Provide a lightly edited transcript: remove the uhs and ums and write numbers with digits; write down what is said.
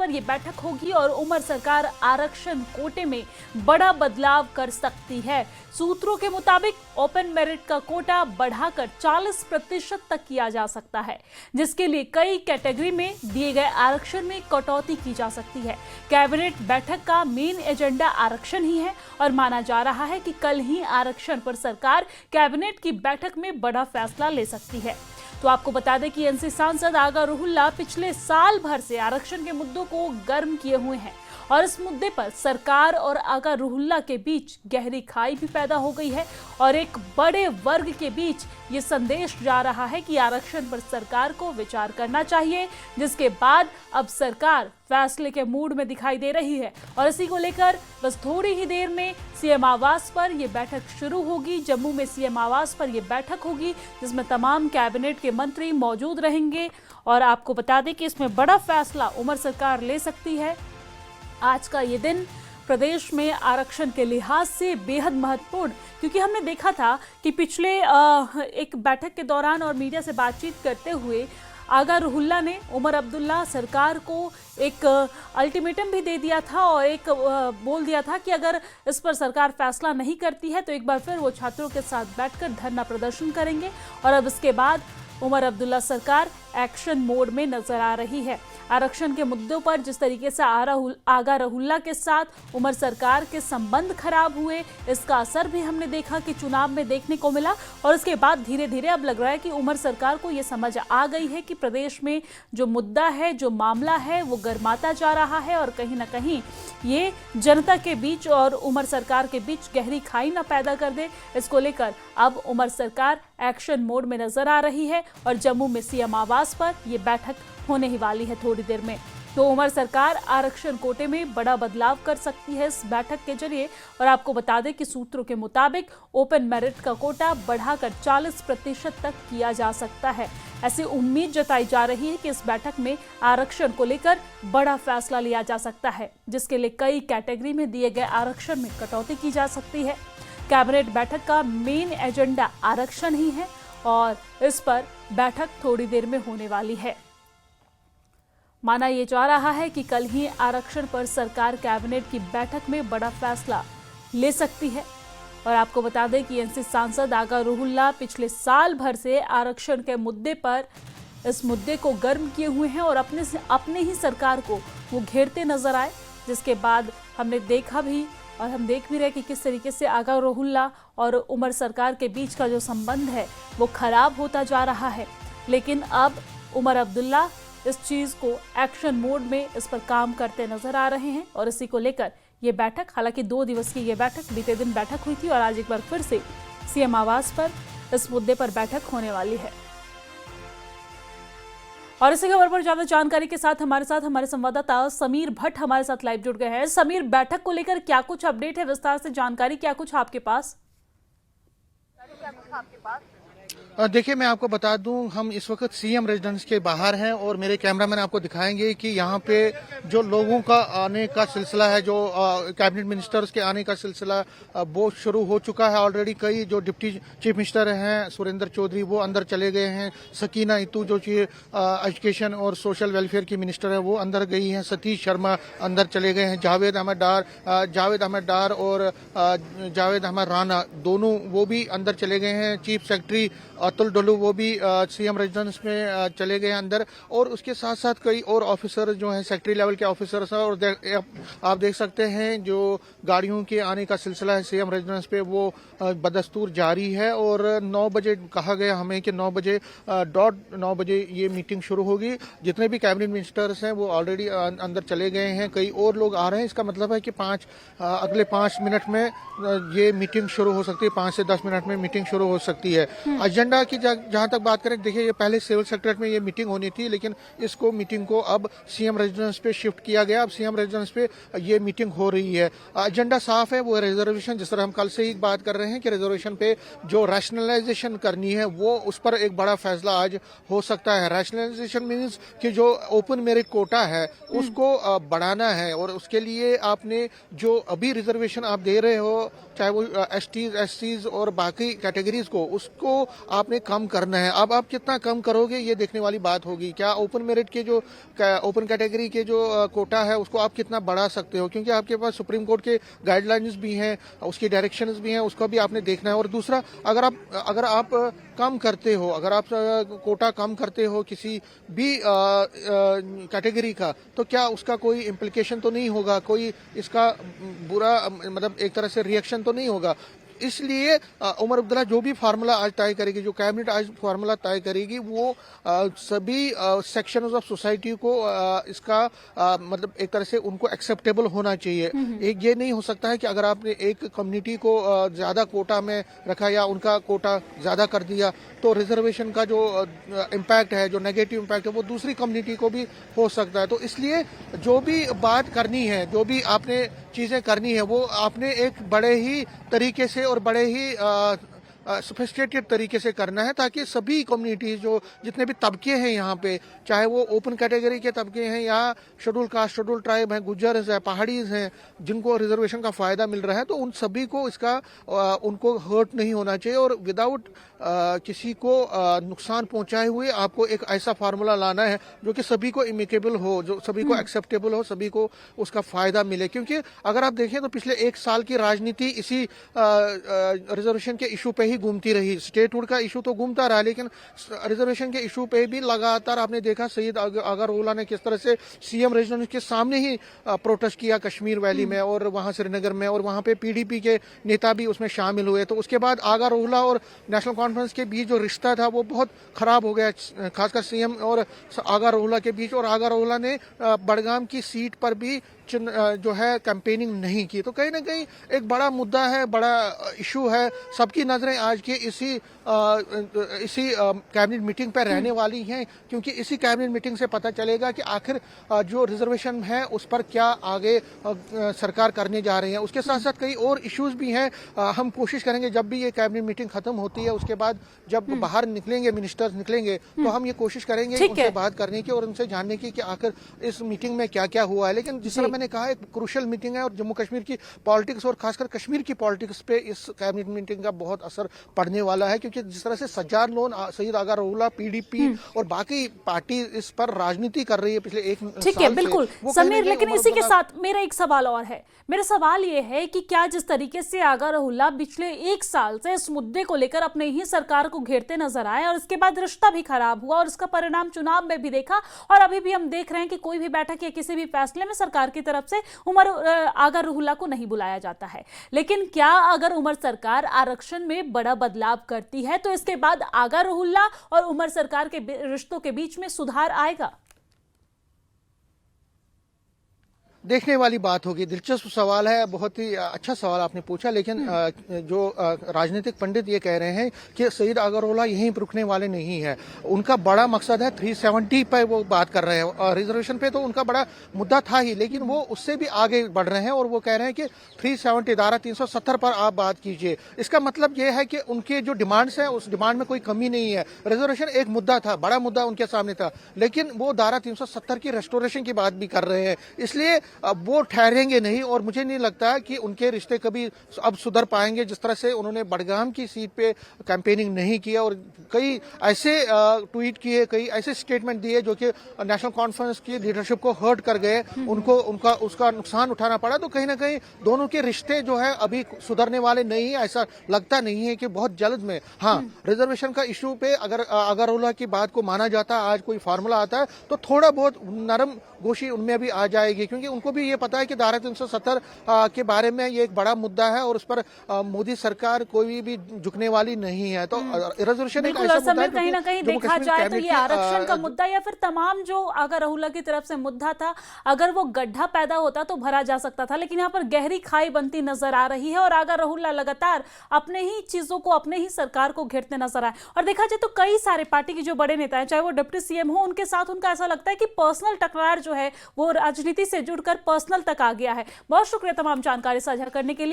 पर यह बैठक होगी और उमर सरकार आरक्षण कोटे में बड़ा बदलाव कर सकती है। सूत्रों के मुताबिक ओपन मेरिट का कोटा बढ़ाकर 40% तक किया जा सकता है, जिसके लिए कई कैटेगरी में दिए गए आरक्षण में कटौती की जा सकती है। कैबिनेट बैठक का मेन एजेंडा आरक्षण ही है और माना जा रहा है कि कल ही आरक्षण पर सरकार कैबिनेट की बैठक में बड़ा फैसला ले सकती है। तो आपको बता दें कि एनसी सांसद आगा रुहुल्ला पिछले साल भर से आरक्षण के मुद्दों को गर्म किए हुए हैं और इस मुद्दे पर सरकार और आगा रुहुल्ला के बीच गहरी खाई भी पैदा हो गई है और एक बड़े वर्ग के बीच ये संदेश जा रहा है कि आरक्षण पर सरकार को विचार करना चाहिए, जिसके बाद अब सरकार फैसले के मूड में दिखाई दे रही है। और इसी को लेकर बस थोड़ी ही देर में सीएम आवास पर यह बैठक शुरू होगी। जम्मू में सीएम आवास पर यह बैठक होगी जिसमें तमाम कैबिनेट के मंत्री मौजूद रहेंगे और आपको बता दें कि इसमें बड़ा फैसला उमर सरकार ले सकती है। आज का ये दिन प्रदेश में आरक्षण के लिहाज से बेहद महत्वपूर्ण, क्योंकि हमने देखा था कि पिछले एक बैठक के दौरान और मीडिया से बातचीत करते हुए आगा रुहुल्ला ने उमर अब्दुल्ला सरकार को एक अल्टीमेटम भी दे दिया था और एक बोल दिया था कि अगर इस पर सरकार फैसला नहीं करती है तो एक बार फिर वो छात्रों के साथ बैठकर धरना प्रदर्शन करेंगे। और अब इसके बाद उमर अब्दुल्ला सरकार एक्शन मोड में नजर आ रही है। आरक्षण के मुद्दों पर जिस तरीके से आगा रुहुल्ला के साथ उमर सरकार के संबंध खराब हुए, इसका असर भी हमने देखा कि चुनाव में देखने को मिला। और इसके बाद धीरे धीरे अब लग रहा है कि उमर सरकार को यह समझ आ गई है कि प्रदेश में जो मुद्दा है, जो मामला है, वो गर्माता जा रहा है और कहीं ना कहीं ये जनता के बीच और उमर सरकार के बीच गहरी खाई ना पैदा कर दे। इसको लेकर अब उमर सरकार एक्शन मोड में नजर आ रही है और जम्मू में सीएम आवास पर यह बैठक होने ही वाली है थोड़ी देर में। तो उमर सरकार आरक्षण कोटे में बड़ा बदलाव कर सकती है इस बैठक के जरिए। और आपको बता दें कि सूत्रों के मुताबिक ओपन मेरिट का कोटा बढ़ाकर 40% तक किया जा सकता है। ऐसी उम्मीद जताई जा रही है कि इस बैठक में आरक्षण को लेकर बड़ा फैसला लिया जा सकता है, जिसके लिए कई कैटेगरी में दिए गए आरक्षण में कटौती की जा सकती है। कैबिनेट बैठक का मेन एजेंडा आरक्षण ही है और इस पर बैठक थोड़ी देर में होने वाली है। माना यह जा रहा है कि कल ही आरक्षण पर सरकार कैबिनेट की बैठक में बड़ा फैसला ले सकती है। और आपको बता दें कि एनसी सांसद आगा रुहुल्ला पिछले साल भर से आरक्षण के मुद्दे पर इस मुद्दे को गर्म किए हुए हैं और अपने ही सरकार को वो घेरते नजर आए, जिसके बाद हमने देखा भी और हम देख भी रहे कि किस तरीके से आगा रुहुल्ला और उमर सरकार के बीच का जो संबंध है वो खराब होता जा रहा है। लेकिन अब उमर अब्दुल्ला इस चीज को एक्शन मोड में इस पर काम करते नजर आ रहे हैं और इसी को लेकर ये बैठक, हालांकि 2 दिवसीय ये बैठक बीते दिन बैठक हुई थी और आज एक बार फिर से सीएम आवास पर इस मुद्दे पर बैठक होने वाली है। और इसी खबर पर ज्यादा जानकारी के साथ हमारे संवाददाता समीर भट्ट हमारे साथ लाइव जुड़ गए हैं। समीर, बैठक को लेकर क्या कुछ अपडेट है, विस्तार से जानकारी क्या कुछ आपके पास? देखिए, मैं आपको बता दूं, हम इस वक्त सीएम रेजिडेंस के बाहर हैं और मेरे कैमरामैन आपको दिखाएंगे कि यहाँ पे जो लोगों का आने का सिलसिला है, जो कैबिनेट मिनिस्टर्स के आने का सिलसिला वो शुरू हो चुका है ऑलरेडी। कई जो डिप्टी चीफ मिनिस्टर हैं सुरेंद्र चौधरी वो अंदर चले गए हैं, सकीना इतू जो एजुकेशन और सोशल वेलफेयर की मिनिस्टर है वो अंदर गई हैं, सतीश शर्मा अंदर चले गए हैं, जावेद अहमद डार और जावेद अहमद राणा दोनों वो भी अंदर चले गए हैं। चीफ सेक्रेटरी अतुल डोलू वो भी सीएम रेजिडेंस में चले गए अंदर और उसके साथ साथ कई और ऑफिसर जो हैं सेक्रेटरी लेवल के ऑफिसर्स हैं। और आप देख सकते हैं जो गाड़ियों के आने का सिलसिला है सीएम रेजिडेंस पे वो बदस्तूर जारी है और 9 बजे कहा गया हमें कि 9 बजे ये मीटिंग शुरू होगी। जितने भी कैबिनेट मिनिस्टर्स हैं वो ऑलरेडी अंदर चले गए हैं, कई और लोग आ रहे हैं। इसका मतलब है कि अगले 5 मिनट में ये मीटिंग शुरू हो सकती है, 5 से 10 मिनट में मीटिंग शुरू हो सकती है। एजेंडा की जहां तक बात करें, देखिए ये पहले सिविल सेक्रेटरीट में ये मीटिंग होनी थी, लेकिन इसको मीटिंग को अब सीएम रेजिडेंस पे शिफ्ट किया गया। अब सीएम रेजिडेंस पे ये मीटिंग हो रही है। एजेंडा साफ है, वो रिजर्वेशन, जिस तरह हम कल से ही बात कर रहे हैं कि रिजर्वेशन पे जो रैशनलाइजेशन करनी है वो उस पर एक बड़ा फैसला आज हो सकता है। रैशनलाइजेशन मीन्स कि जो ओपन मेरिट कोटा है उसको बढ़ाना है और उसके लिए आपने जो अभी रिजर्वेशन आप दे रहे हो, चाहे वो एसटीज, एससीज और बाकी कैटेगरीज को, उसको आपने कम करना है। अब आप कितना कम करोगे ये देखने वाली बात होगी। क्या ओपन मेरिट के जो ओपन कैटेगरी के जो कोटा है उसको आप कितना बढ़ा सकते हो, क्योंकि आपके पास सुप्रीम कोर्ट के गाइडलाइंस भी हैं, उसकी डायरेक्शंस भी हैं, उसको भी आपने देखना है। और दूसरा, अगर आप कम करते हो, अगर आप कोटा कम करते हो किसी भी कैटेगरी का, तो क्या उसका कोई इम्प्लीकेशन तो नहीं होगा, कोई इसका बुरा मतलब एक तरह से रिएक्शन तो नहीं होगा। इसलिए उमर अब्दुल्ला जो भी फार्मूला आज तय करेगी, जो कैबिनेट आज फार्मूला तय करेगी, वो सभी सेक्शंस ऑफ सोसाइटी को इसका मतलब एक तरह से उनको एक्सेप्टेबल होना चाहिए। एक ये नहीं हो सकता है कि अगर आपने एक कम्युनिटी को ज्यादा कोटा में रखा या उनका कोटा ज्यादा कर दिया तो रिजर्वेशन का जो इम्पैक्ट है, जो नेगेटिव इम्पैक्ट है, वो दूसरी कम्युनिटी को भी हो सकता है। तो इसलिए जो भी बात करनी है, जो भी आपने चीजें करनी है, वो आपने एक बड़े ही तरीके से और बड़े ही सोफिस्टिकेटेड तरीके से करना है, ताकि सभी कम्युनिटीज जो जितने भी तबके हैं यहाँ पे, चाहे वो ओपन कैटेगरी के तबके हैं या शेड्यूल कास्ट, शेड्यूल ट्राइब हैं, गुज्जर्स हैं, पहाड़ीज हैं, जिनको रिजर्वेशन का फायदा मिल रहा है, तो उन सभी को इसका उनको हर्ट नहीं होना चाहिए। और विदाउट किसी को नुकसान पहुंचाए हुए आपको एक ऐसा फार्मूला लाना है जो कि सभी को इमिकेबल हो, जो सभी को एक्सेप्टेबल हो, सभी को उसका फायदा मिले। क्योंकि अगर आप देखें तो पिछले एक साल की राजनीति इसी रिजर्वेशन के इशू पे ही घूमती रही। स्टेटहुड का इशू तो घूमता रहा, लेकिन रिजर्वेशन के इशू पे भी लगातार आपने देखा सईद अगरउल्ला ने किस तरह से सीएम रेजिडेंस के सामने ही प्रोटेस्ट किया कश्मीर वैली में और वहां श्रीनगर में, और वहां पे पीडीपी के नेता भी उसमें शामिल हुए। तो उसके बाद अगरउल्ला और नेशनल कॉन्फ्रेंस के बीच जो रिश्ता था वो बहुत खराब हो गया, खासकर सीएम और अगरउल्ला के बीच। और अगरउल्ला ने बडगाम की सीट पर भी जो है कैंपेनिंग नहीं की। तो कहीं ना कहीं एक बड़ा मुद्दा है, बड़ा इशू है। सबकी नजरें आज के इसी कैबिनेट मीटिंग पर रहने वाली हैं, क्योंकि इसी कैबिनेट मीटिंग से पता चलेगा कि आखिर जो रिजर्वेशन है उस पर क्या आगे सरकार करने जा रही है। उसके साथ साथ कई और इश्यूज भी हैं। हम कोशिश करेंगे जब भी ये कैबिनेट मीटिंग खत्म होती है उसके बाद जब बाहर निकलेंगे, मिनिस्टर्स निकलेंगे, तो हम ये कोशिश करेंगे उनसे बात करने की और उनसे जानने की कि आखिर इस मीटिंग में क्या क्या हुआ है। लेकिन जिस तरह मैंने कहा, एक क्रूशियल मीटिंग है और जम्मू कश्मीर की पॉलिटिक्स और खासकर कश्मीर की पॉलिटिक्स पे इस कैबिनेट मीटिंग का बहुत असर पड़ने वाला है, क्योंकि जिस तरह से सज्जाद लोन, सईद अगरउल्ला, पीडीपी और बाकी पार्टी इस पर राजनीति कर रही है पिछले एक ठीक है, बिल्कुल समीर। लेकिन इसी के साथ मेरा एक सवाल और है। मेरा सवाल ये है कि क्या जिस तरीके से अगरउल्ला पिछले एक साल से इस मुद्दे को लेकर अपने ही सरकार को घेरते नजर आए और उसके बाद रिश्ता भी खराब हुआ और इसका परिणाम चुनाव में भी देखा, और अभी भी हम देख रहे हैं कि कोई भी बैठक या किसी भी फैसले में सरकार की तरफ से उमर अगरउल्ला को नहीं बुलाया जाता है। लेकिन क्या अगर उमर सरकार आरक्षण में बड़ा बदलाव करती है तो इसके बाद अगरउल्ला और उमर सरकार के रिश्तों के बीच में सुधार आएगा? देखने वाली बात होगी। दिलचस्प सवाल है, बहुत ही अच्छा सवाल आपने पूछा। लेकिन जो राजनीतिक पंडित ये कह रहे हैं कि सईद अगरउल्ला यहीं रुकने वाले नहीं है। उनका बड़ा मकसद है 370 पे वो बात कर रहे हैं, और रिजर्वेशन पे तो उनका बड़ा मुद्दा था ही, लेकिन वो उससे भी आगे बढ़ रहे हैं और वो कह रहे हैं कि 370 धारा 370 पर आप बात कीजिए। इसका मतलब ये है कि उनके जो डिमांड्स हैं उस डिमांड में कोई कमी नहीं है। रिजर्वेशन एक मुद्दा था, बड़ा मुद्दा उनके सामने था, लेकिन वो धारा 370 की रेस्टोरेशन की बात भी कर रहे हैं। इसलिए अब वो ठहरेंगे नहीं, और मुझे नहीं लगता कि उनके रिश्ते कभी अब सुधर पाएंगे। जिस तरह से उन्होंने बडगाम की सीट पे कैंपेनिंग नहीं किया और कई ऐसे ट्वीट किए, कई ऐसे स्टेटमेंट दिए जो कि नेशनल कॉन्फ्रेंस की लीडरशिप को हर्ट कर गए, उनको उसका नुकसान उठाना पड़ा। तो कहीं ना कहीं दोनों के रिश्ते जो है अभी सुधरने वाले नहीं है। ऐसा लगता नहीं है कि बहुत जल्द में, हाँ, रिजर्वेशन का इशू पे अगर अगरउल्ला की बात को माना जाता है, आज कोई फार्मूला आता है, तो थोड़ा बहुत नरम गोशी उनमें भी आ जाएगी, क्योंकि उनको भी ये पता है कि धारा 370 के बारे में ये एक बड़ा मुद्दा है और उस पर मोदी सरकार कोई भी झुकने वाली नहीं है। तो रिजर्वेशन एक ऐसा मुद्दा है, कहीं ना कहीं देखा जाए तो ये आरक्षण का मुद्दा या फिर तमाम जो अगरउल्ला की तरफ से मुद्दा था, अगर वो गड्ढा पैदा होता तो भरा जा सकता था, लेकिन यहाँ पर गहरी खाई बनती नजर आ रही है और अगरउल्ला लगातार अपने ही चीजों को, अपने ही सरकार को घेरते नजर आए। और देखा जाए तो कई सारे पार्टी के जो बड़े नेता हैं, चाहे वो डिप्टी सीएम हो, उनके साथ उनका ऐसा लगता है कि पर्सनल टकरार जो है वो राजनीति से जुड़कर पर्सनल तक आ गया है। बहुत शुक्रिया तमाम जानकारी साझा करने के लिए।